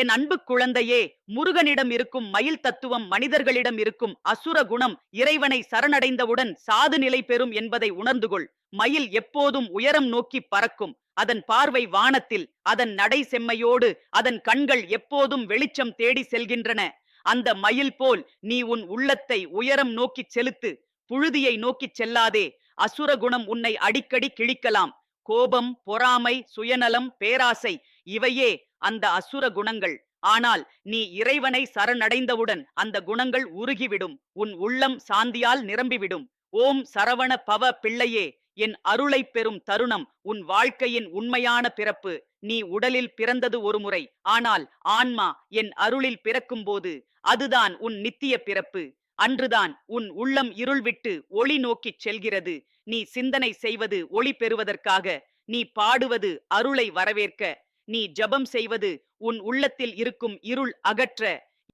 என் அன்பு குழந்தையே, முருகனிடம் இருக்கும் மயில் தத்துவம் மனிதர்களிடம் இருக்கும் அசுர குணம் இறைவனை சரணடைந்தவுடன் சாது நிலை பெறும் என்பதை உணர்ந்து கொள். மயில் எப்போதும் உயரம் நோக்கி பறக்கும். அதன் பார்வை வானத்தில், அதன் நடை செம்மையோடு, அதன் கண்கள் எப்போதும் வெளிச்சம் தேடி செல்கின்றன. அந்த மயில் போல் நீ உன் உள்ளத்தை உயரம் நோக்கிச் செலுத்து. புழுதியை நோக்கிச் செல்லாதே. அசுர குணம் உன்னை அடிக்கடி கிழிக்கலாம். கோபம், பொறாமை, சுயநலம், பேராசை இவையே அந்த அசுர குணங்கள். ஆனால் நீ இறைவனை சரணடைந்தவுடன் அந்த குணங்கள் உருகிவிடும். உன் உள்ளம் சாந்தியால் நிரம்பிவிடும். ஓம் சரவண பவ பிள்ளையே, என் அருளை பெறும் தருணம் உன் வாழ்க்கையின் உண்மையான பிறப்பு. நீ உடலில் பிறந்தது ஒரு முறை, ஆனால் ஆன்மா என் அருளில் பிறக்கும் போது அதுதான் உன் நித்திய பிறப்பு. அன்றுதான் உன் உள்ளம் இருள் விட்டு ஒளி நோக்கிச் செல்கிறது. நீ சிந்தனை செய்வது ஒளி பெறுவதற்காக, நீ பாடுவது அருளை வரவேற்க, நீ ஜபம் செய்வது உன் உள்ளத்தில் இருக்கும் இருள் அகற்ற.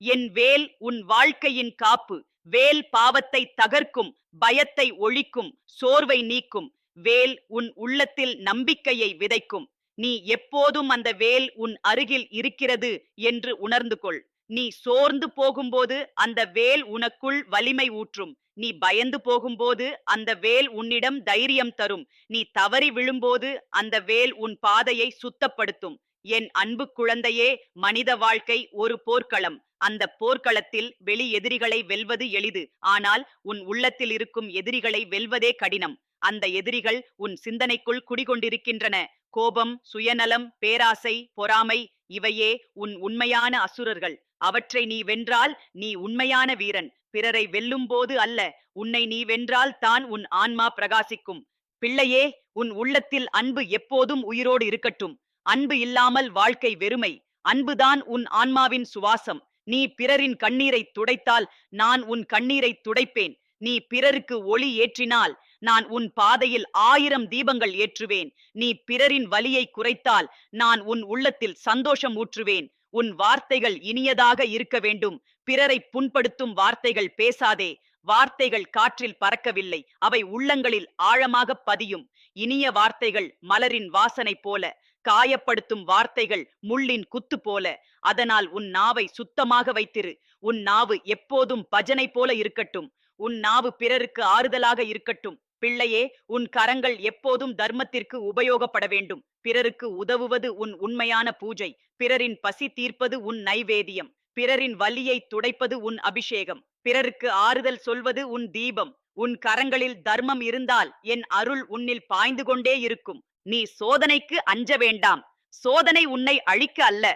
என் வேல் உன் வாழ்க்கையின் காப்பு. வேல் பாவத்தை தகர்க்கும், பயத்தை ஒழிக்கும், சோர்வை நீக்கும். வேல் உன் உள்ளத்தில் நம்பிக்கையை விதைக்கும். நீ எப்போதும் அந்த வேல் உன் அருகில் இருக்கிறது என்று உணர்ந்து கொள். நீ சோர்ந்து போகும்போது அந்த வேல் உனக்குள் வலிமை ஊற்றும். நீ பயந்து போகும்போது அந்த வேல் உன்னிடம் தைரியம் தரும். நீ தவறி விழும்போது அந்த வேல் உன் பாதையை சுத்தப்படுத்தும். என் அன்பு குழந்தையே, மனித வாழ்க்கை ஒரு போர்க்களம். அந்த போர்க்களத்தில் வெளி எதிரிகளை வெல்வது எளிது. ஆனால் உன் உள்ளத்தில் இருக்கும் எதிரிகளை வெல்வதே கடினம். அந்த எதிரிகள் உன் சிந்தனைக்குள் குடிகொண்டிருக்கின்றன. கோபம், சுயநலம், பேராசை, பொறாமை இவையே உன் உண்மையான அசுரர்கள். அவற்றை நீ வென்றால் நீ உண்மையான வீரன். பிறரை வெல்லும் போது அல்ல, உன்னை நீ வென்றால் தான் உன் ஆன்மா பிரகாசிக்கும். பிள்ளையே, உன் உள்ளத்தில் அன்பு எப்போதும் உயிரோடு இருக்கட்டும். அன்பு இல்லாமல் வாழ்க்கை வெறுமை. அன்புதான் உன் ஆன்மாவின் சுவாசம். நீ பிறரின் கண்ணீரை துடைத்தால் நான் உன் கண்ணீரை துடைப்பேன். நீ பிறருக்கு ஒளி ஏற்றினால் நான் உன் பாதையில் 1000 தீபங்கள் ஏற்றுவேன். நீ பிறரின் வலியை குறைத்தால் நான் உன் உள்ளத்தில் சந்தோஷம் ஊற்றுவேன். உன் வார்த்தைகள் இனியதாக இருக்க வேண்டும். பிறரை புண்படுத்தும் வார்த்தைகள் பேசாதே. வார்த்தைகள் காற்றில் பறக்கவில்லை, அவை உள்ளங்களில் ஆழமாக பதியும். இனிய வார்த்தைகள் மலரின் வாசனை போல, காயப்படுத்தும் வார்த்தைகள் முள்ளின் குத்து போல. அதனால் உன் நாவை சுத்தமாக வைத்திரு. உன் நாவு எப்போதும் பஜனை போல இருக்கட்டும். உன் நாவு பிறருக்கு ஆறுதலாக இருக்கட்டும். பிள்ளையே, உன் கரங்கள் எப்போதும் தர்மத்திற்கு உபயோகப்பட வேண்டும். பிறருக்கு உதவுவது உன் உண்மையான பூஜை. பிறரின் பசி தீர்ப்பது உன் நைவேத்தியம். பிறரின் வலியை துடைப்பது உன் அபிஷேகம். பிறருக்கு ஆறுதல் சொல்வது உன் தீபம். உன் கரங்களில் தர்மம் இருந்தால் என் அருள் உன்னில் பாய்ந்து கொண்டே இருக்கும். நீ சோதனைக்கு அஞ்ச வேண்டாம். சோதனை உன்னை அழிக்க அல்ல.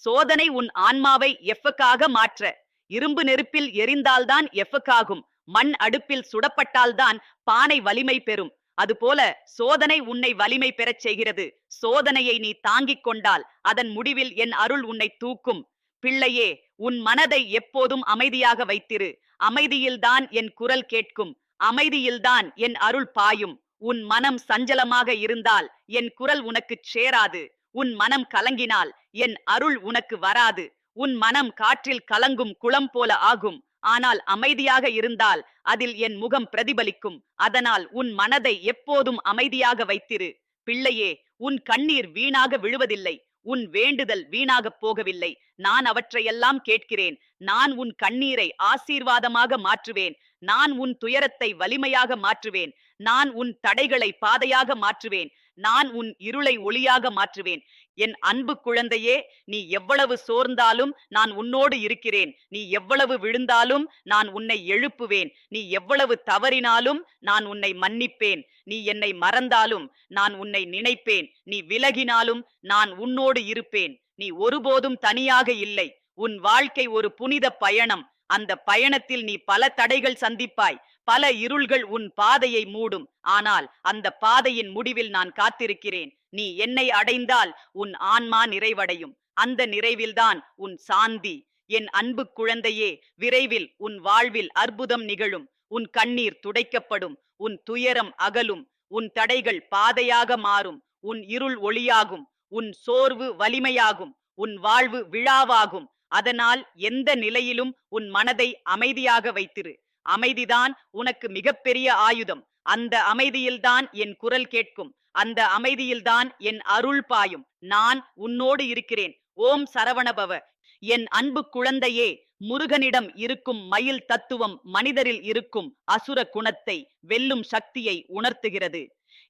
சோதனை உன் ஆன்மாவை எஃபக்காக மாற்ற. இரும்பு நெருப்பில் எரிந்தால்தான் எஃபக்காகும். மண் அடுப்பில் சுடப்பட்டால்தான் பானை வலிமை பெறும். அதுபோல சோதனை உன்னை வலிமை பெறச் செய்கிறது. சோதனையை நீ தாங்கிக் கொண்டால் அதன் முடிவில் என் அருள் உன்னை தூக்கும். பிள்ளையே, உன் மனதை எப்போதும் அமைதியாக வைத்திரு. அமைதியில்தான் என் குரல் கேட்கும். அமைதியில்தான் என் அருள் பாயும். உன் மனம் சஞ்சலமாக இருந்தால் என் குரல் உனக்குச் சேராது. உன் மனம் கலங்கினால் என் அருள் உனக்கு வராது. உன் மனம் காற்றில் கலங்கும் குளம் போல ஆகும். ஆனால் அமைதியாக இருந்தால் அதில் என் முகம் பிரதிபலிக்கும். அதனால் உன் மனதை எப்போதும் அமைதியாக வைத்திரு. பிள்ளையே, உன் கண்ணீர் வீணாக விழுவதில்லை. உன் வேண்டுதல் வீணாகப் போகவில்லை. நான் அவற்றையெல்லாம் கேட்கிறேன். நான் உன் கண்ணீரை ஆசீர்வாதமாக மாற்றுவேன். நான் உன் துயரத்தை வலிமையாக மாற்றுவேன். நான் உன் தடைகளை பாதையாக மாற்றுவேன். நான் உன் இருளை ஒளியாக மாற்றுவேன். என் அன்பு குழந்தையே, நீ எவ்வளவு சோர்ந்தாலும் நான் உன்னோடு இருக்கிறேன். நீ எவ்வளவு விழுந்தாலும் நான் உன்னை எழுப்புவேன். நீ எவ்வளவு தவறினாலும் நான் உன்னை மன்னிப்பேன். நீ என்னை மறந்தாலும் நான் உன்னை நினைப்பேன். நீ விலகினாலும் நான் உன்னோடு இருப்பேன். நீ ஒருபோதும் தனியாக இல்லை. உன் வாழ்க்கை ஒரு புனித பயணம். அந்த பயணத்தில் நீ பல தடைகள் சந்திப்பாய். பல இருள்கள் உன் பாதையை மூடும். ஆனால் அந்த பாதையின் முடிவில் நான் காத்திருக்கிறேன். நீ என்னை அடைந்தால் உன் ஆன்மா நிறைவடையும். அந்த நிறைவில்தான் உன் சாந்தி. என் அன்பு குழந்தையே, விரைவில் உன் வாழ்வில் அற்புதம் நிகழும். உன் கண்ணீர் துடைக்கப்படும். உன் துயரம் அகலும். உன் தடைகள் பாதையாக மாறும். உன் இருள் ஒளியாகும். உன் சோர்வு வலிமையாகும். உன் வாழ்வு விழாவாகும். அதனால் எந்த நிலையிலும் உன் மனதை அமைதியாக வைத்திரு. அமைதிதான் உனக்கு மிகப்பெரிய ஆயுதம். அந்த அமைதியில்தான் என் குரல் கேட்கும். அந்த அமைதியில்தான் என் அருள் பாயும். நான் உன்னோடு இருக்கிறேன். ஓம் சரவணபவ. என் அன்பு குழந்தையே, முருகனிடம் இருக்கும் மயில் தத்துவம் மனிதரில் இருக்கும் அசுர குணத்தை வெல்லும் சக்தியை உணர்த்துகிறது.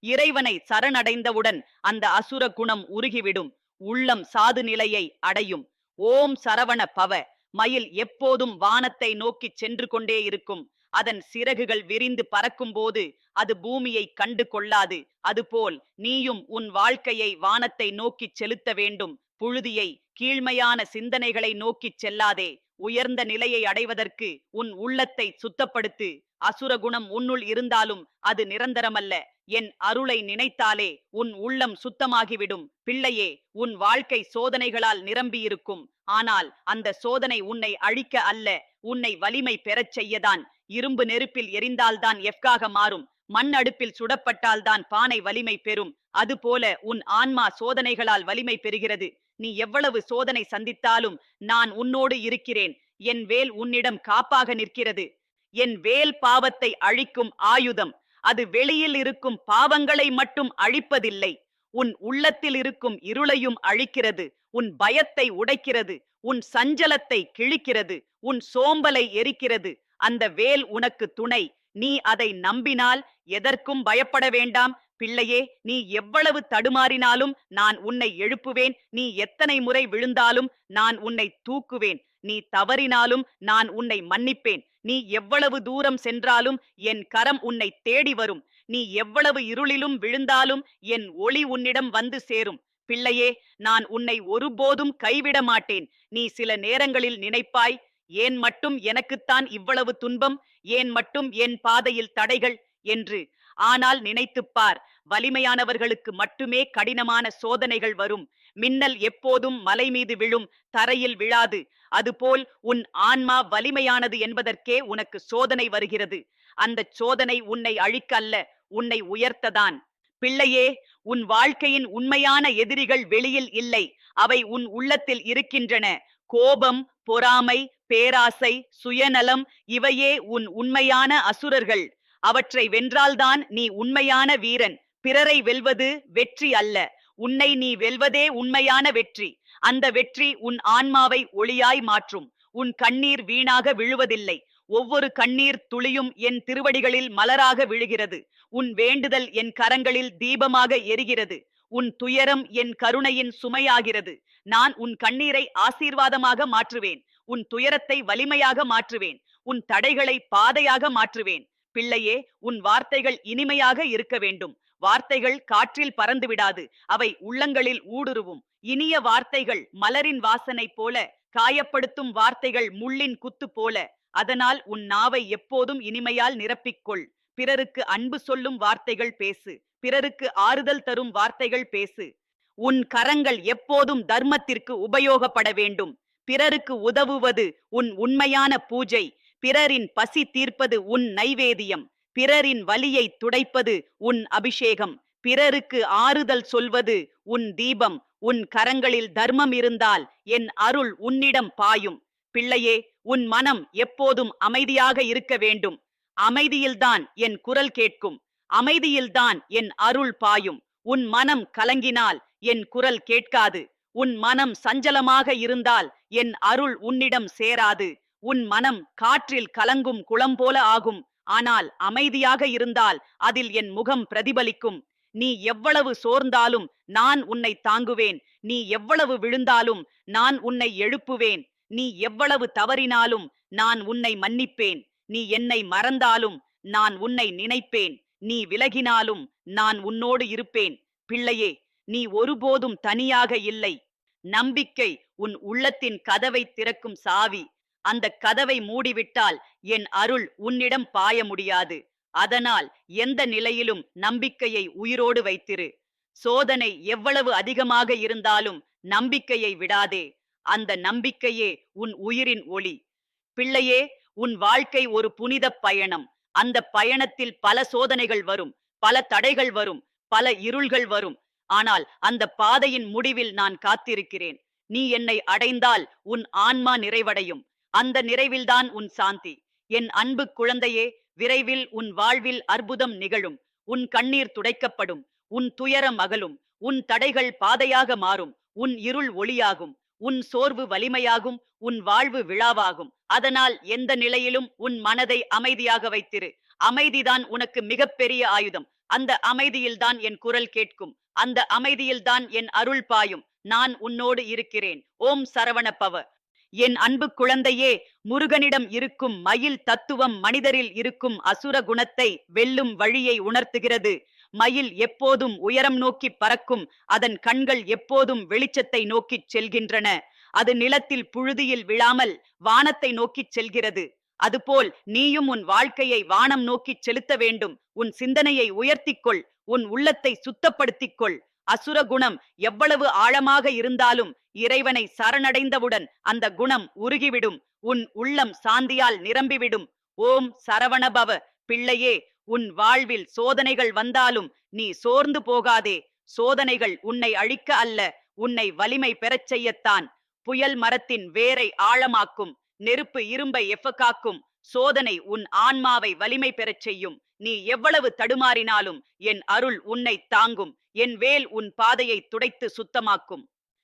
இறைவனை சரணடைந்தவுடன் அந்த அசுர குணம் உருகிவிடும். உள்ளம் சாது நிலையை அடையும். ஓம் சரவண பவ. மயில் எப்போதும் வானத்தை நோக்கி சென்று கொண்டே இருக்கும். அதன் சிறகுகள் விரிந்து பறக்கும் போது அது பூமியை கண்டு கொள்ளாது. அதுபோல் நீயும் உன் வாழ்க்கையை வானத்தை நோக்கி செலுத்த வேண்டும். புழுதியை, கீழ்மையான சிந்தனைகளை நோக்கி செல்லாதே. உயர்ந்த நிலையை அடைவதற்கு உன் உள்ளத்தை சுத்தப்படுத்து. அசுரகுணம் உன்னுள் இருந்தாலும் அது நிரந்தரமல்ல. என் அருளை நினைத்தாலே உன் உள்ளம் சுத்தமாகிவிடும். பிள்ளையே, உன் வாழ்க்கை சோதனைகளால் நிரம்பியிருக்கும். ஆனால் அந்த சோதனை உன்னை அழிக்க அல்ல, உன்னை வலிமை பெறச் செய்யதான். இரும்பு நெருப்பில் எரிந்தால்தான் எஃகாக மாறும். மண் அடுப்பில் சுடப்பட்டால்தான் பானை வலிமை பெறும். அதுபோல உன் ஆன்மா சோதனைகளால் வலிமை பெறுகிறது. நீ எவ்வளவு சோதனை சந்தித்தாலும் நான் உன்னோடு இருக்கிறேன். என் வேல் உன்னிடம் காப்பாக நிற்கிறது. என் வேல் பாவத்தை அழிக்கும் ஆயுதம். அது வெளியில் இருக்கும் பாவங்களை மட்டும் அழிப்பதில்லை, உன் உள்ளத்தில் இருக்கும் இருளையும் அழிக்கிறது. உன் பயத்தை உடைக்கிறது. உன் சஞ்சலத்தை கிழிக்கிறது. உன் சோம்பலை எரிக்கிறது. அந்த வேல் உனக்கு துணை. நீ அதை நம்பினால் எதற்கும் பயப்பட வேண்டாம். பிள்ளையே, நீ எவ்வளவு தடுமாறினாலும் நான் உன்னை எழுப்புவேன். நீ எத்தனை முறை விழுந்தாலும் நான் உன்னை தூக்குவேன். நீ தவறினாலும் நான் உன்னை மன்னிப்பேன். நீ எவ்வளவு தூரம் சென்றாலும் என் கரம் உன்னை தேடி வரும். நீ எவ்வளவு இருளிலும் விழுந்தாலும் என் ஒளி உன்னிடம் வந்து சேரும். பிள்ளையே, நான் உன்னை ஒருபோதும் கைவிட மாட்டேன். நீ சில நேரங்களில் நினைப்பாய், ஏன் மட்டும் எனக்குத்தான் இவ்வளவு துன்பம், ஏன் மட்டும் என் பாதையில் தடைகள் என்று. ஆனால் நினைத்துப்பார், வலிமையானவர்களுக்கு மட்டுமே கடினமான சோதனைகள் வரும். மின்னல் எப்போதும் மலை மீது விழும், தரையில் விழாது. அதுபோல் உன் ஆன்மா வலிமையானது என்பதற்கே உனக்கு சோதனை வருகிறது. அந்த சோதனை உன்னை அழிக்க அல்ல, உன்னை உயர்த்ததான். பிள்ளையே, உன் வாழ்க்கையின் உண்மையான எதிரிகள் வெளியில் இல்லை, அவை உன் உள்ளத்தில் இருக்கின்றன. கோபம், பொறாமை, பேராசை, சுயநலம், இவையே உன் உண்மையான அசுரர்கள். அவற்றை வென்றால்தான் நீ உண்மையான வீரன். பிறரை வெல்வது வெற்றி அல்ல, உன்னை நீ வெல்வதே உண்மையான வெற்றி. அந்த வெற்றி உன் ஆன்மாவை ஒளியாய் மாற்றும். உன் கண்ணீர் வீணாக விழுவதில்லை. ஒவ்வொரு கண்ணீர் துளியும் என் திருவடிகளில் மலராக விழுகிறது. உன் வேண்டுதல் என் கரங்களில் தீபமாக எரிகிறது. உன் துயரம் என் கருணையின் சுமையாகிறது. நான் உன் கண்ணீரை ஆசீர்வாதமாக மாற்றுவேன். உன் துயரத்தை வலிமையாக மாற்றுவேன். உன் தடைகளை பாதையாக மாற்றுவேன். பிள்ளையே, உன் வார்த்தைகள் இனிமையாக இருக்க வேண்டும். வார்த்தைகள் காற்றில் பறந்து விடாது, அவை உள்ளங்களில் ஊடுருவும். இனிய வார்த்தைகள் மலரின் வாசனை போல, காயப்படுத்தும் வார்த்தைகள் முள்ளின் குத்து போல. அதனால் உன் நாவை எப்போதும் இனிமையால் நிரப்பிக்கொள். பிறருக்கு அன்பு சொல்லும் வார்த்தைகள் பேசு. பிறருக்கு ஆறுதல் தரும் வார்த்தைகள் பேசு. உன் கரங்கள் எப்போதும் தர்மத்திற்கு உபயோகப்பட வேண்டும். பிறருக்கு உதவுவது உன் உண்மையான பூஜை. பிறரின் பசி தீர்ப்பது உன் நைவேத்தியம். பிறரின் வலியை துடைப்பது உன் அபிஷேகம். பிறருக்கு ஆறுதல் சொல்வது உன் தீபம். உன் கரங்களில் தர்மம் இருந்தால் என் அருள் உன்னிடம் பாயும். பிள்ளையே, உன் மனம் எப்போதும் அமைதியாக இருக்க வேண்டும். அமைதியில்தான் என் குரல் கேட்கும். அமைதியில்தான் என் அருள் பாயும். உன் மனம் கலங்கினால் என் குரல் கேட்காது. உன் மனம் சஞ்சலமாக இருந்தால் என் அருள் உன்னிடம் சேராது. உன் மனம் காற்றில் கலங்கும் குளம் போல ஆகும். ஆனால் அமைதியாக இருந்தால் அதில் என் முகம் பிரதிபலிக்கும். நீ எவ்வளவு சோர்ந்தாலும் நான் உன்னை தாங்குவேன். நீ எவ்வளவு விழுந்தாலும் நான் உன்னை எழுப்புவேன். நீ எவ்வளவு தவறினாலும் நான் உன்னை மன்னிப்பேன். நீ என்னை மறந்தாலும் நான் உன்னை நினைப்பேன். நீ விலகினாலும் நான் உன்னோடு இருப்பேன். பிள்ளையே, நீ ஒருபோதும் தனியாக இல்லை. நம்பிக்கை உன் உள்ளத்தின் கதவை திறக்கும் சாவி. அந்த கதவை மூடிவிட்டால் என் அருள் உன்னிடம் பாய முடியாது. அதனால் எந்த நிலையிலும் நம்பிக்கையை உயிரோடு வைத்திரு. சோதனை எவ்வளவு அதிகமாக இருந்தாலும் நம்பிக்கையை விடாதே. அந்த நம்பிக்கையே உன் உயிரின் ஒளி. பிள்ளையே, உன் வாழ்க்கை ஒரு புனித பயணம். அந்த பயணத்தில் பல சோதனைகள் வரும், பல தடைகள் வரும், பல இருள்கள் வரும். ஆனால் அந்த பாதையின் முடிவில் நான் காத்திருக்கிறேன். நீ என்னை அடைந்தால் உன் ஆன்மா நிறைவடையும். அந்த நிறைவில்தான் உன் சாந்தி. என் அன்பு குழந்தையே, விரைவில் உன் வாழ்வில் அற்புதம் நிகழும். உன் கண்ணீர் துடைக்கப்படும். உன் துயரம் அகலும். உன் தடைகள் பாதையாக மாறும். உன் இருள் ஒளியாகும். உன் சோர்வு வலிமையாகும், உன் வாழ்வு விழாவாகும். அதனால் எந்த நிலையிலும் உன் மனதை அமைதியாக வைத்திரு. அமைதிதான் உனக்கு மிகப்பெரிய ஆயுதம். அந்த அமைதியில்தான் என் குரல் கேட்கும். அந்த அமைதியில்தான் என் அருள் பாயும். நான் உன்னோடு இருக்கிறேன். ஓம் சரவண பவ. என் அன்பு குழந்தையே, முருகனிடம் இருக்கும் மயில் தத்துவம் மனிதரில் இருக்கும் அசுர குணத்தை வெல்லும் வழியை உணர்த்துகிறது. மயில் எப்போதும் உயரம் நோக்கி பறக்கும். அதன் கண்கள் எப்போதும் வெளிச்சத்தை நோக்கிச் செல்கின்றன. அது நிலத்தில் புழுதியில் விழாமல் வானத்தை நோக்கிச் செல்கிறது. அதுபோல் நீயும் உன் வாழ்க்கையை வானம் நோக்கிச் செலுத்த வேண்டும். உன் சிந்தனையை உயர்த்திக்கொள். உன் உள்ளத்தை சுத்தப்படுத்திக்கொள். அசுர குணம் எவ்வளவு ஆழமாக இருந்தாலும் இறைவனை சரணடைந்தவுடன் அந்த குணம் உருகிவிடும். உன் உள்ளம் சாந்தியால் நிரம்பிவிடும். ஓம் சரவணபவ. பிள்ளையே, உன் வாழ்வில் சோதனைகள் வந்தாலும் நீ சோர்ந்து போகாதே. சோதனைகள் உன்னை அழிக்க அல்ல, உன்னை வலிமை பெறச் செய்யத்தான். புயல் மரத்தின் வேரை ஆழமாக்கும். நெருப்பு இரும்பை எஃபக்காக்கும். சோதனை உன் ஆன்மாவை வலிமை பெறச் செய்யும். நீ எவ்வளவு தடுமாறினாலும் என் அருள் உன்னை தாங்கும். என் வேல் உன் பாதையை துடைத்து சுத்தமாக்கும்.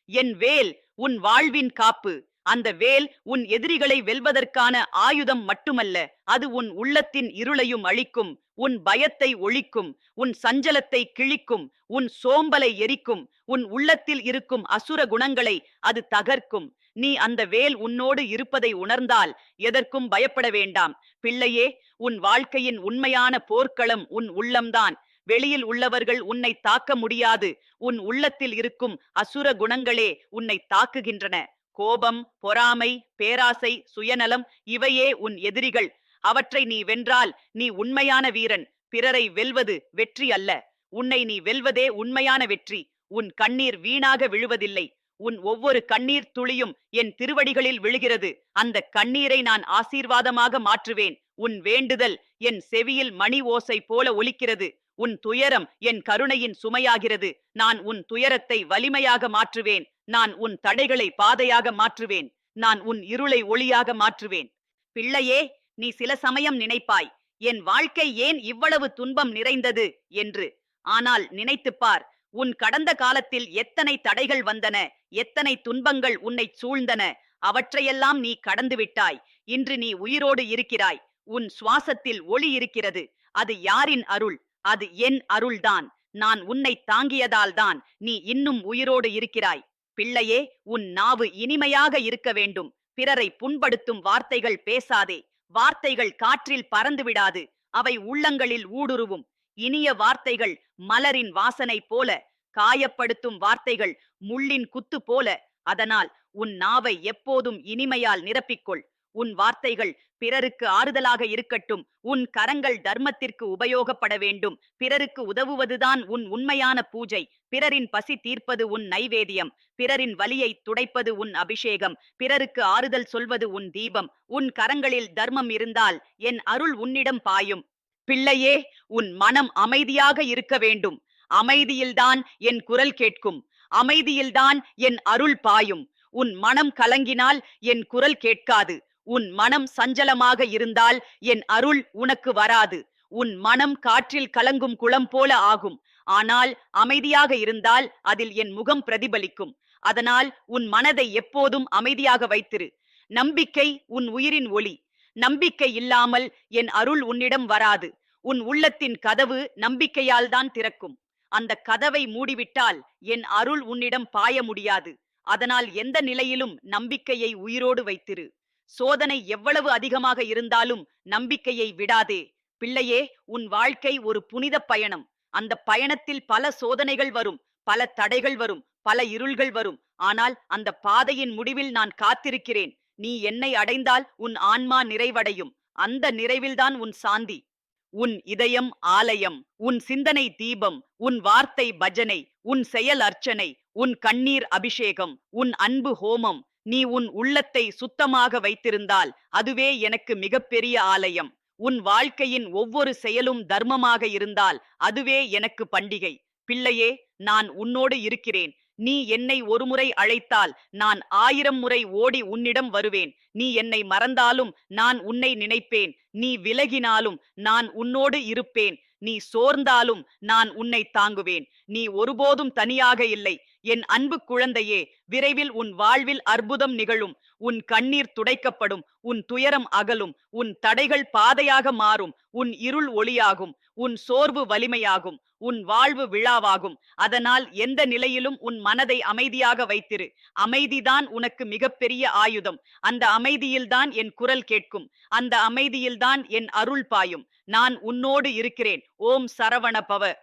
என் வேல் உன் வாழ்வின் காப்பு. அந்த வேல் உன் எதிரிகளை வெல்வதற்கான ஆயுதம் மட்டுமல்ல, அது உன் உள்ளத்தின் இருளையும் அழிக்கும். உன் பயத்தை ஒழிக்கும். உன் சஞ்சலத்தை கிழிக்கும். உன் சோம்பலை எரிக்கும். உன் உள்ளத்தில் இருக்கும் அசுர குணங்களை அது தகர்க்கும். நீ அந்த வேல் உன்னோடு இருப்பதை உணர்ந்தால் எதற்கும் பயப்பட வேண்டாம். பிள்ளையே, உன் வாழ்க்கையின் உண்மையான போர்க்களம் உன் உள்ளம்தான். வெளியில் உள்ளவர்கள் உன்னை தாக்க முடியாது. உன் உள்ளத்தில் இருக்கும் அசுர குணங்களே உன்னை தாக்குகின்றன. கோபம், பொறாமை, பேராசை, சுயநலம் இவையே உன் எதிரிகள். அவற்றை நீ வென்றால் நீ உண்மையான வீரன். பிறரை வெல்வது வெற்றி அல்ல, உன்னை நீ வெல்வதே உண்மையான வெற்றி. உன் கண்ணீர் வீணாக விழுவதில்லை. உன் ஒவ்வொரு கண்ணீர் துளியும் என் திருவடிகளில் விழுகிறது. அந்த கண்ணீரை நான் ஆசீர்வாதமாக மாற்றுவேன். உன் வேண்டுதல் என் செவியில் மணி ஓசை போல ஒலிக்கிறது. உன் துயரம் என் கருணையின் சுமையாகிறது. நான் உன் துயரத்தை வலிமையாக மாற்றுவேன். நான் உன் தடைகளை பாதையாக மாற்றுவேன். நான் உன் இருளை ஒளியாக மாற்றுவேன். பிள்ளையே, நீ சில சமயம் நினைப்பாய், என் வாழ்க்கை ஏன் இவ்வளவு துன்பம் நிறைந்தது என்று. ஆனால் நினைத்துப்பார், உன் கடந்த காலத்தில் எத்தனை தடைகள் வந்தன, எத்தனை துன்பங்கள் உன்னை சூழ்ந்தன. அவற்றையெல்லாம் நீ கடந்து விட்டாய். இன்று நீ உயிரோடு இருக்கிறாய். உன் சுவாசத்தில் ஒளி இருக்கிறது. அது யாரின் அருள்? அது என் அருள்தான். நான் உன்னை தாங்கியதால்தான் நீ இன்னும் உயிரோடு இருக்கிறாய். பிள்ளையே, உன் நாவு இனிமையாக இருக்க வேண்டும். பிறரை புண்படுத்தும் வார்த்தைகள் பேசாதே. வார்த்தைகள் காற்றில் பறந்து விடாது. அவை உள்ளங்களில் ஊடுருவும். இனிய வார்த்தைகள் மலரின் வாசனை போல, காயப்படுத்தும் வார்த்தைகள் முள்ளின் குத்து போல. அதனால் உன் நாவை எப்போதும் இனிமையால் நிரப்பிக்கொள். உன் வார்த்தைகள் பிறருக்கு ஆறுதலாக இருக்கட்டும். உன் கரங்கள் தர்மத்திற்கு உபயோகப்பட வேண்டும். பிறருக்கு உதவுவதுதான் உன் உண்மையான பூஜை. பிறரின் பசி தீர்ப்பது உன் நைவேத்தியம். பிறரின் வலியை துடைப்பது உன் அபிஷேகம். பிறருக்கு ஆறுதல் சொல்வது உன் தீபம். உன் கரங்களில் தர்மம் இருந்தால் என் அருள் உன்னிடம் பாயும். பிள்ளையே, உன் மனம் அமைதியாக இருக்க வேண்டும். அமைதியில்தான் என் குரல் கேட்கும். அமைதியில்தான் என் அருள் பாயும். உன் மனம் கலங்கினால் என் குரல் கேட்காது. உன் மனம் சஞ்சலமாக இருந்தால் என் அருள் உனக்கு வராது. உன் மனம் காற்றில் கலங்கும் குளம் போல ஆகும். ஆனால் அமைதியாக இருந்தால் அதில் என் முகம் பிரதிபலிக்கும். அதனால் உன் மனதை எப்போதும் அமைதியாக வைத்திரு. நம்பிக்கை உன் உயிரின் ஒளி. நம்பிக்கை இல்லாமல் என் அருள் உன்னிடம் வராது. உன் உள்ளத்தின் கதவு நம்பிக்கையால் தான் திறக்கும். அந்த கதவை மூடிவிட்டால் என் அருள் உன்னிடம் பாய முடியாது. அதனால் எந்த நிலையிலும் நம்பிக்கையை உயிரோடு வைத்திரு. சோதனை எவ்வளவு அதிகமாக இருந்தாலும் நம்பிக்கையை விடாதே. பிள்ளையே, உன் வாழ்க்கை ஒரு புனித பயணம். அந்த பயணத்தில் பல சோதனைகள் வரும், பல தடைகள் வரும், பல இருள்கள் வரும். ஆனால் அந்த பாதையின் முடிவில் நான் காத்திருக்கிறேன். நீ என்னை அடைந்தால் உன் ஆன்மா நிறைவடையும். அந்த நிறைவில்தான் உன் சாந்தி. உன் இதயம் ஆலயம், உன் சிந்தனை தீபம், உன் வார்த்தை பஜனை, உன் செயல் அர்ச்சனை, உன் கண்ணீர் அபிஷேகம், உன் அன்பு ஹோமம். நீ உன் உள்ளத்தை சுத்தமாக வைத்திருந்தால் அதுவே எனக்கு மிகப்பெரிய ஆலயம். உன் வாழ்க்கையின் ஒவ்வொரு செயலும் தர்மமாக இருந்தால் அதுவே எனக்கு பண்டிகை. பிள்ளையே, நான் உன்னோடு இருக்கிறேன். நீ என்னை ஒருமுறை அழைத்தால் நான் 1000 முறை ஓடி உன்னிடம் வருவேன். நீ என்னை மறந்தாலும் நான் உன்னை நினைப்பேன். நீ விலகினாலும் நான் உன்னோடு இருப்பேன். நீ சோர்ந்தாலும் நான் உன்னை தாங்குவேன். நீ ஒருபோதும் தனியாக இல்லை. என் அன்பு குழந்தையே, விரைவில் உன் வாழ்வில் அற்புதம் நிகழும். உன் கண்ணீர் துடைக்கப்படும், உன் துயரம் அகலும், உன் தடைகள் பாதையாக மாறும், உன் இருள் ஒளியாகும், உன் சோர்வு வலிமையாகும், உன் வாழ்வு விழாவாகும். அதனால் எந்த நிலையிலும் உன் மனதை அமைதியாக வைத்திரு. அமைதிதான் உனக்கு மிகப்பெரிய ஆயுதம். அந்த அமைதியில்தான் என் குரல் கேட்கும். அந்த அமைதியில்தான் என் அருள் பாயும். நான் உன்னோடு இருக்கிறேன். ஓம் சரவண பவ.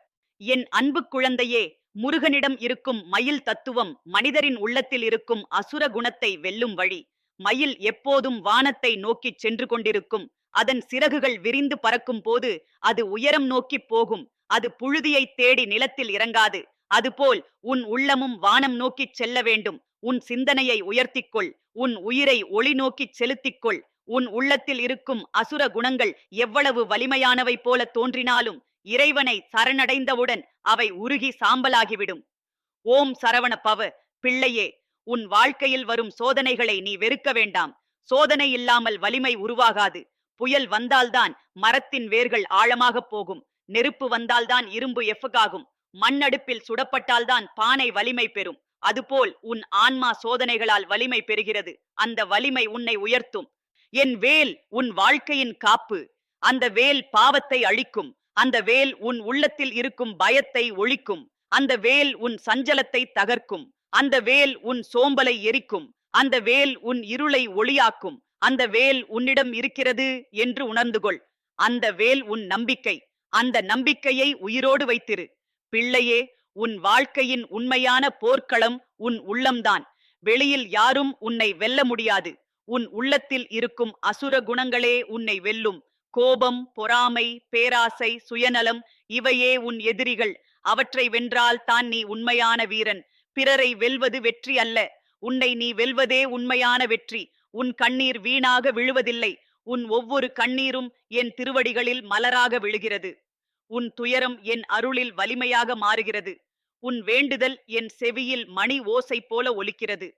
என் அன்பு குழந்தையே, முருகனிடம் இருக்கும் மயில் தத்துவம் மனிதரின் உள்ளத்தில் இருக்கும் அசுர குணத்தை வெல்லும் வழி. மயில் எப்போதும் வானத்தை நோக்கிச் சென்று கொண்டிருக்கும். அதன் சிறகுகள் விரிந்து பறக்கும் போது அது உயரம் நோக்கி போகும். அது புழுதியை தேடி நிலத்தில் இறங்காது. அதுபோல் உன் உள்ளமும் வானம் நோக்கிச் செல்ல வேண்டும். உன் சிந்தனையை உயர்த்திக்கொள். உன் உயிரை ஒளி நோக்கிச் செலுத்திக்கொள். உன் உள்ளத்தில் இருக்கும் அசுர குணங்கள் எவ்வளவு வலிமையானவை போல தோன்றினாலும் இறைவனை சரணடைந்தவுடன் அவை உருகி சாம்பலாகிவிடும். ஓம் சரவண பவ. பிள்ளையே, உன் வாழ்க்கையில் வரும் சோதனைகளை நீ வெறுக்க வேண்டாம். சோதனை இல்லாமல் வலிமை உருவாகாது. புயல் வந்தால்தான் மரத்தின் வேர்கள் ஆழமாக போகும். நெருப்பு வந்தால்தான் இரும்பு எஃகாகும். மண்ணடுப்பில் சுடப்பட்டால்தான் பானை வலிமை பெறும். அதுபோல் உன் ஆன்மா சோதனைகளால் வலிமை பெறுகிறது. அந்த வலிமை உன்னை உயர்த்தும். என் வேல் உன் வாழ்க்கையின் காப்பு. அந்த வேல் பாவத்தை அழிக்கும். அந்த வேல் உன் உள்ளத்தில் இருக்கும் பயத்தை ஒழிக்கும். அந்த வேல் உன் சஞ்சலத்தை தகர்க்கும். அந்த வேல் உன் சோம்பலை எரிக்கும். அந்த வேல் உன் இருளை ஒளியாக்கும். அந்த வேல் உன்னிடம் இருக்கிறது என்று உணர்ந்து கொள். அந்த வேல் உன் நம்பிக்கை. அந்த நம்பிக்கையை உயிரோடு வைத்திரு. பிள்ளையே, உன் வாழ்க்கையின் உண்மையான போர்க்களம் உன் உள்ளம்தான். வெளியில் யாரும் உன்னை வெல்ல முடியாது. உன் உள்ளத்தில் இருக்கும் அசுர குணங்களே உன்னை வெல்லும். கோபம், பொறாமை, பேராசை, சுயநலம் இவையே உன் எதிரிகள். அவற்றை வென்றால் தான் நீ உண்மையான வீரன். பிறரை வெல்வது வெற்றி அல்ல. உன்னை நீ வெல்வதே உண்மையான வெற்றி. உன் கண்ணீர் வீணாக விழுவதில்லை. உன் ஒவ்வொரு கண்ணீரும் என் திருவடிகளில் மலராக விழுகிறது. உன் துயரம் என் அருளில் வலிமையாக மாறுகிறது. உன் வேண்டுதல் என் செவியில் மணி ஓசை போல ஒலிக்கிறது.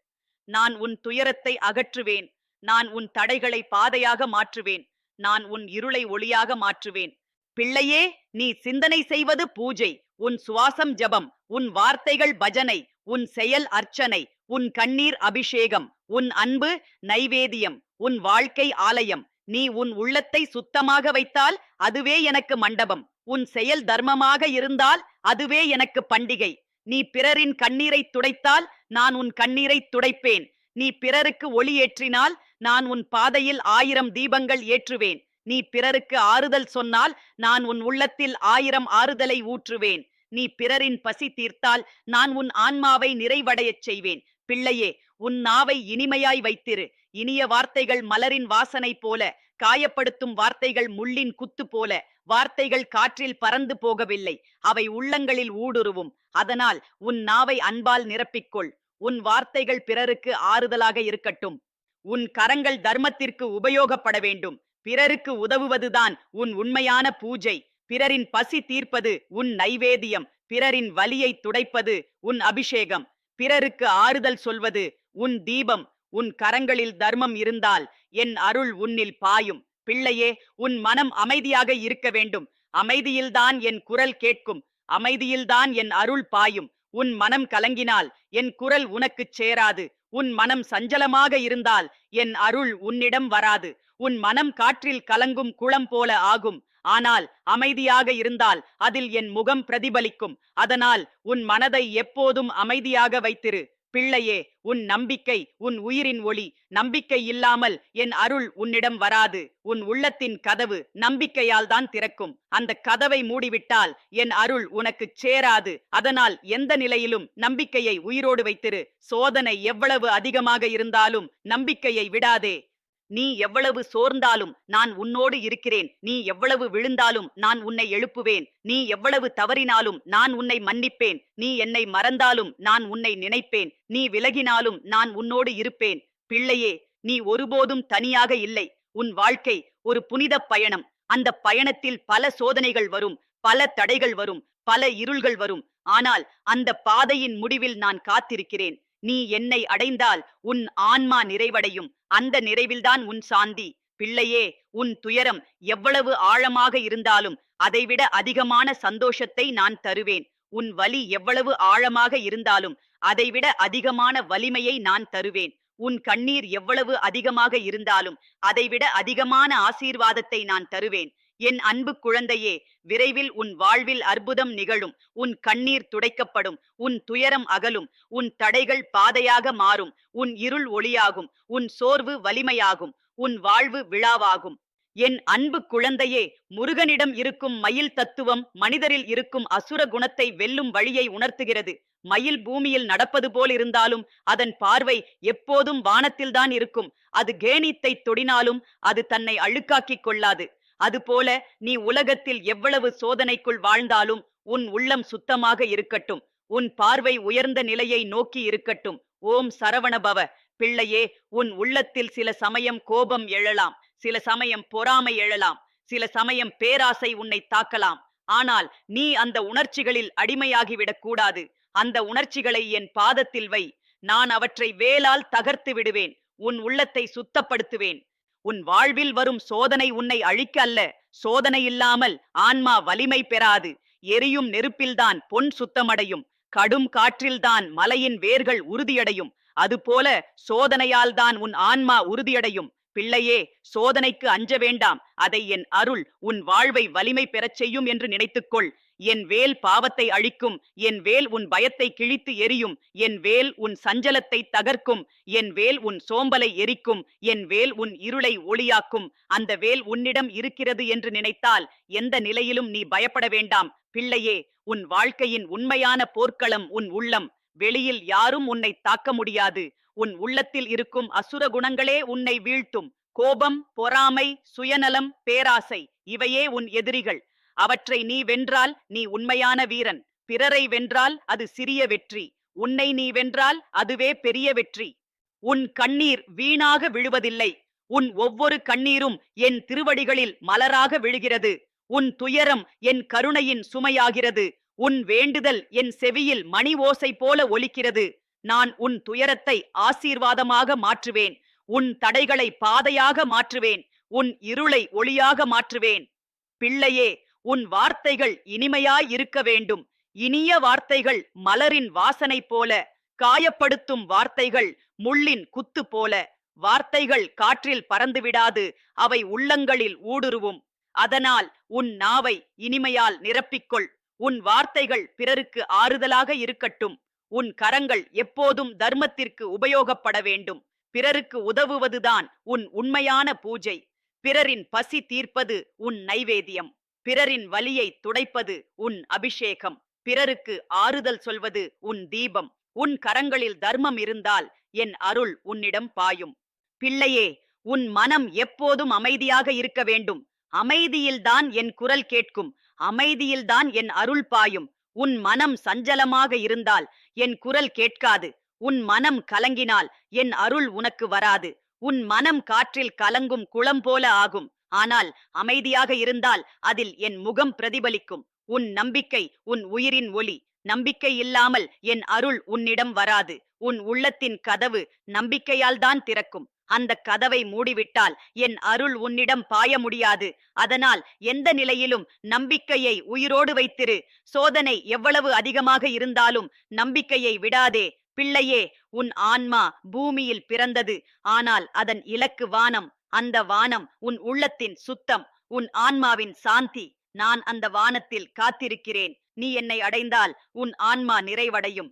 நான் உன் துயரத்தை அகற்றுவேன். நான் உன் தடைகளை பாதையாக மாற்றுவேன். நான் உன் இருளை ஒளியாக மாற்றுவேன். பிள்ளையே, நீ சிந்தனை செய்வது பூஜை. உன் சுவாசம் ஜபம். உன் வார்த்தைகள் பஜனை. உன் செயல் அர்ச்சனை. உன் கண்ணீர் அபிஷேகம். உன் அன்பு நைவேத்தியம். உன் வாழ்க்கை ஆலயம். நீ உன் உள்ளத்தை சுத்தமாக வைத்தால் அதுவே எனக்கு மண்டபம். உன் செயல் தர்மமாக இருந்தால் அதுவே எனக்கு பண்டிகை. நீ பிறரின் கண்ணீரை துடைத்தால் நான் உன் கண்ணீரை துடைப்பேன். நீ பிறருக்கு ஒளி ஏற்றினால் நான் உன் பாதையில் 1000 தீபங்கள் ஏற்றுவேன். நீ பிறருக்கு ஆறுதல் சொன்னால் நான் உன் உள்ளத்தில் 1000 ஆறுதலை ஊற்றுவேன். நீ பிறரின் பசி தீர்த்தால் நான் உன் ஆன்மாவை நிறைவடையச் செய்வேன். பிள்ளையே, உன் நாவை இனிமையாய் வைத்திரு. இனிய வார்த்தைகள் மலரின் வாசனை போல, காயப்படுத்தும் வார்த்தைகள் முள்ளின் குத்து போல. வார்த்தைகள் காற்றில் பறந்து போகவில்லை, அவை உள்ளங்களில் ஊடுருவும். அதனால் உன் நாவை அன்பால் நிரப்பிக்கொள். உன் வார்த்தைகள் பிறருக்கு ஆறுதலாக இருக்கட்டும். உன் கரங்கள் தர்மத்திற்கு உபயோகப்பட வேண்டும். பிறருக்கு உதவுவதுதான் உன் உண்மையான பூஜை. பிறரின் பசி தீர்ப்பது உன் நைவேத்தியம். பிறரின் வலியை துடைப்பது உன் அபிஷேகம். பிறருக்கு ஆறுதல் சொல்வது உன் தீபம். உன் கரங்களில் தர்மம் இருந்தால் என் அருள் உன்னில் பாயும். பிள்ளையே, உன் மனம் அமைதியாக இருக்க வேண்டும். அமைதியில்தான் என் குரல் கேட்கும். அமைதியில்தான் என் அருள் பாயும். உன் மனம் கலங்கினால் என் குரல் உனக்குச் சேராது. உன் மனம் சஞ்சலமாக இருந்தால் என் அருள் உன்னிடம் வராது. உன் மனம் காற்றில் கலங்கும் குளம் போல ஆகும். ஆனால் அமைதியாக இருந்தால் அதில் என் முகம் பிரதிபலிக்கும். அதனால் உன் மனதை எப்போதும் அமைதியாக வைத்திரு. பிள்ளையே, உன் நம்பிக்கை உன் உயிரின் ஒளி. நம்பிக்கை இல்லாமல் என் அருள் உன்னிடம் வராது. உன் உள்ளத்தின் கதவு நம்பிக்கையால் தான் திறக்கும். அந்த கதவை மூடிவிட்டால் என் அருள் உனக்கு சேராது. அதனால் எந்த நிலையிலும் நம்பிக்கையை உயிரோடு வைத்திரு. சோதனை எவ்வளவு அதிகமாக இருந்தாலும் நம்பிக்கையை விடாதே. நீ எவ்வளவு சோர்ந்தாலும் நான் உன்னோடு இருக்கிறேன். நீ எவ்வளவு விழுந்தாலும் நான் உன்னை எழுப்புவேன். நீ எவ்வளவு தவறினாலும் நான் உன்னை மன்னிப்பேன். நீ என்னை மறந்தாலும் நான் உன்னை நினைப்பேன். நீ விலகினாலும் நான் உன்னோடு இருப்பேன். பிள்ளையே, நீ ஒருபோதும் தனியாக இல்லை. உன் வாழ்க்கை ஒரு புனித பயணம். அந்த பயணத்தில் பல சோதனைகள் வரும், பல தடைகள் வரும், பல இருள்கள் வரும். ஆனால் அந்த பாதையின் முடிவில் நான் காத்திருக்கிறேன். நீ என்னை அடைந்தால் உன் ஆன்மா நிறைவடையும். அந்த நிறைவில்தான் உன் சாந்தி. பிள்ளையே, உன் துயரம் எவ்வளவு ஆழமாக இருந்தாலும் அதைவிட அதிகமான சந்தோஷத்தை நான் தருவேன். உன் வலி எவ்வளவு ஆழமாக இருந்தாலும் அதைவிட அதிகமான வலிமையை நான் தருவேன். உன் கண்ணீர் எவ்வளவு அதிகமாக இருந்தாலும் அதைவிட அதிகமான ஆசீர்வாதத்தை நான் தருவேன். என் அன்பு குழந்தையே, விரைவில் உன் வாழ்வில் அற்புதம் நிகழும். உன் கண்ணீர் துடைக்கப்படும். உன் துயரம் அகலும். உன் தடைகள் பாதையாக மாறும். உன் இருள் ஒளியாகும். உன் சோர்வு வலிமையாகும். உன் வாழ்வு விழாவாகும். என் அன்பு குழந்தையே, முருகனிடம் இருக்கும் மயில் தத்துவம் மனிதரில் இருக்கும் அசுர குணத்தை வெல்லும் வழியை உணர்த்துகிறது. மயில் பூமியில் நடப்பது போல் இருந்தாலும் அதன் பார்வை எப்போதும் வானத்தில்தான் இருக்கும். அது கேணித்தை தொடினாலும் அது தன்னை அழுக்காக்கிக் கொள்ளாது. அதுபோல நீ உலகத்தில் எவ்வளவு சோதனைக்குள் வாழ்ந்தாலும் உன் உள்ளம் சுத்தமாக இருக்கட்டும். உன் பார்வை உயர்ந்த நிலையை நோக்கி இருக்கட்டும். ஓம் சரவணபவ. பிள்ளையே, உன் உள்ளத்தில் சில சமயம் கோபம் எழலாம். சில சமயம் பொறாமை எழலாம். சில சமயம் பேராசை உன்னை தாக்கலாம். ஆனால் நீ அந்த உணர்ச்சிகளில் அடிமையாகிவிடக் கூடாது. அந்த உணர்ச்சிகளை என் பாதத்தில் வை. நான் அவற்றை வேலால் தகர்த்து விடுவேன். உன் உள்ளத்தை சுத்தப்படுத்துவேன். உன் வாழ்வில் வரும் சோதனை உன்னை அழிக்க அல்ல. சோதனை இல்லாமல் ஆன்மா வலிமை பெறாது. எரியும் நெருப்பில்தான் பொன் சுத்தமடையும். கடும் காற்றில்தான் மலையின் வேர்கள் உறுதியடையும். அதுபோல சோதனையால் தான் உன் ஆன்மா உறுதியடையும். பிள்ளையே, சோதனைக்கு அஞ்ச வேண்டாம். அதை என் அருள் உன் வாழ்வை வலிமை பெறச் செய்யும் என்று நினைத்துக்கொள். என் வேல் பாவத்தை அழிக்கும். என் வேல் உன் பயத்தை கிழித்து எரியும். என் வேல் உன் சஞ்சலத்தை தகர்க்கும். என் வேல் உன் சோம்பலை எரிக்கும். என் வேல் உன் இருளை ஒளியாக்கும். அந்த வேல் உன்னிடம் இருக்கிறது என்று நினைத்தால் எந்த நிலையிலும் நீ பயப்பட வேண்டாம். பிள்ளையே, உன் வாழ்க்கையின் உண்மையான போர்க்களம் உன் உள்ளம். வெளியில் யாரும் உன்னை தாக்க முடியாது. உன் உள்ளத்தில் இருக்கும் அசுர குணங்களே உன்னை வீழ்த்தும். கோபம், பொறாமை, சுயநலம், பேராசை இவையே உன் எதிரிகள். அவற்றை நீ வென்றால் நீ உண்மையான வீரன். பிறரை வென்றால் அது சிறிய வெற்றி. உன்னை நீ வென்றால் அதுவே பெரிய வெற்றி. உன் கண்ணீர் வீணாக விழுவதில்லை. உன் ஒவ்வொரு கண்ணீரும் என் திருவடிகளில் மலராக விழுகிறது. உன் துயரம் என் கருணையின் சுமையாகிறது. உன் வேண்டுதல் என் செவியில் மணி ஓசை போல ஒலிக்கிறது. நான் உன் துயரத்தை ஆசீர்வாதமாக மாற்றுவேன். உன் தடைகளை பாதையாக மாற்றுவேன். உன் இருளை ஒளியாக மாற்றுவேன். பிள்ளையே, உன் வார்த்தைகள் இனிமையாய் இருக்க வேண்டும். இனிய வார்த்தைகள் மலரின் வாசனை போல. காயப்படுத்தும் வார்த்தைகள் முள்ளின் குத்து போல. வார்த்தைகள் காற்றில் பறந்துவிடாது. அவை உள்ளங்களில் ஊடுருவும். அதனால் உன் நாவை இனிமையால் நிரப்பிக்கொள். உன் வார்த்தைகள் பிறருக்கு ஆறுதலாக இருக்கட்டும். உன் கரங்கள் எப்போதும் தர்மத்திற்கு உபயோகப்பட வேண்டும். பிறருக்கு உதவுவதுதான் உன் உண்மையான பூஜை. பிறரின் பசி தீர்ப்பது உன் நைவேத்தியம். பிறரின் வலியை துடைப்பது உன் அபிஷேகம். பிறருக்கு ஆறுதல் சொல்வது உன் தீபம். உன் கரங்களில் தர்மம் இருந்தால் என் அருள் உன்னிடம் பாயும். பிள்ளையே, உன் மனம் எப்போதும் அமைதியாக இருக்க வேண்டும். அமைதியில்தான் என் குரல் கேட்கும். அமைதியில்தான் என் அருள் பாயும். உன் மனம் சஞ்சலமாக இருந்தால் என் குரல் கேட்காது. உன் மனம் கலங்கினால் என் அருள் உனக்கு வராது. உன் மனம் காற்றில் கலங்கும் குளம் போல ஆகும். ஆனால் அமைதியாக இருந்தால் அதில் என் முகம் பிரதிபலிக்கும். உன் நம்பிக்கை உன் உயிரின் ஒளி. நம்பிக்கை இல்லாமல் என் அருள் உன்னிடம் வராது. உன் உள்ளத்தின் கதவு நம்பிக்கையால் தான் திறக்கும். அந்த கதவை மூடிவிட்டால் என் அருள் உன்னிடம் பாய முடியாது. அதனால் எந்த நிலையிலும் நம்பிக்கையை உயிரோடு வைத்திரு. சோதனை எவ்வளவு அதிகமாக இருந்தாலும் நம்பிக்கையை விடாதே. பிள்ளையே, உன் ஆன்மா பூமியில் பிறந்தது. ஆனால் அதன் இலக்கு வானம். அந்த வானம் உன் உள்ளத்தின் சுத்தம், உன் ஆன்மாவின் சாந்தி. நான் அந்த வானத்தில் காத்திருக்கிறேன். நீ என்னை அடைந்தால் உன் ஆன்மா நிறைவடையும்.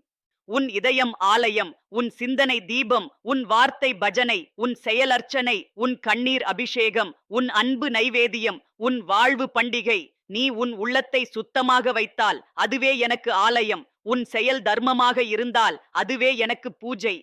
உன் இதயம் ஆலயம், உன் சிந்தனை தீபம், உன் வார்த்தை பஜனை, உன் செயல் அர்ச்சனை, உன் கண்ணீர் அபிஷேகம், உன் அன்பு நைவேத்தியம், உன் வாழ்வு பண்டிகை. நீ உன் உள்ளத்தை சுத்தமாக வைத்தால் அதுவே எனக்கு ஆலயம். உன் செயல் தர்மமாக இருந்தால் அதுவே எனக்கு பூஜை.